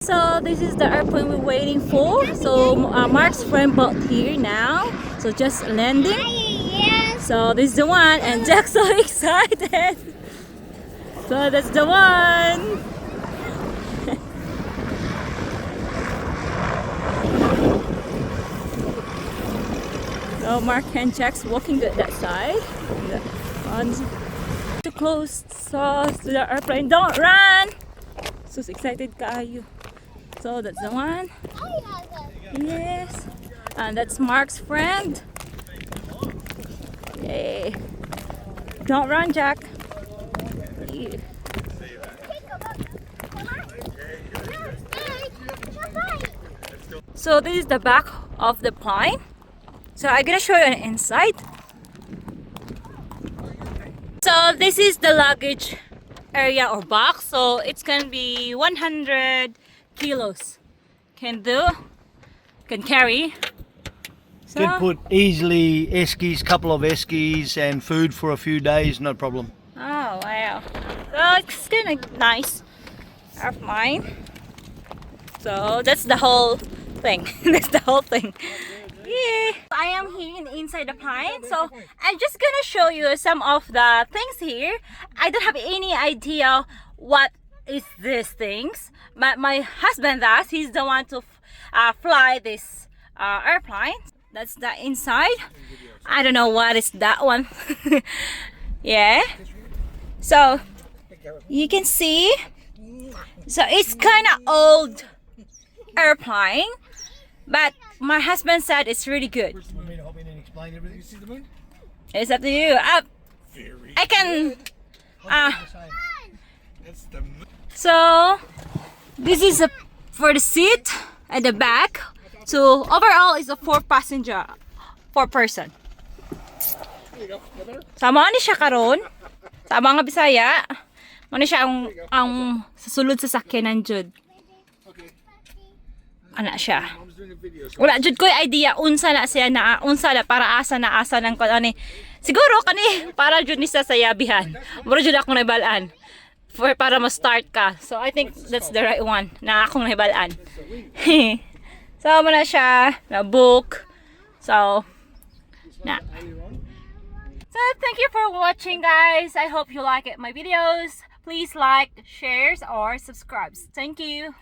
So this is the airplane we're waiting for. So Mark's friend bought here now. So just landing. So this is the one, and Jack's so excited. So that's the one. So Mark and Jack's walking to that side. Too close to the airplane. Don't run! So excited kayo. So that's the one. Yes. And that's Mark's friend. Yay. Don't run, Jack. Yeah. So this is the back of the plane. So I'm gonna show you an inside. So this is the luggage area or box. So it's gonna be 100 kilos. Can carry. So, Can put easily eskies, couple of eskies and food for a few days, no problem. oh wow. So it's kinda nice. Of mine. So that's the whole thing. That's the whole thing. Yeah. I am here inside the plane, so I'm just gonna show you some of the things here. I don't have any idea what is these things, but my husband does. He's the one to fly this airplane. That's the inside. I don't know what is that one. Yeah. So you can see. So it's kind of old airplane, but my husband said it's really good. It's up to you. I can. So this is for the seat at the back. So overall is a 4 person. Sama ni siya karon. Sa mga Bisaya, mo siya ang sasulod sa sakyanan jud. Ana siya. Wala jud ko'y idea unsa na siya na unsa na para asa ng ani. Siguro kani para jud ni sa sayabihan. Mura jud akong nahibalaan. Para ma-start ka. So I think that's the right one na akong nahibalaan. So mo na siya na book. So thank you for watching, guys. I hope you like my videos. Please like, share or subscribe. Thank you.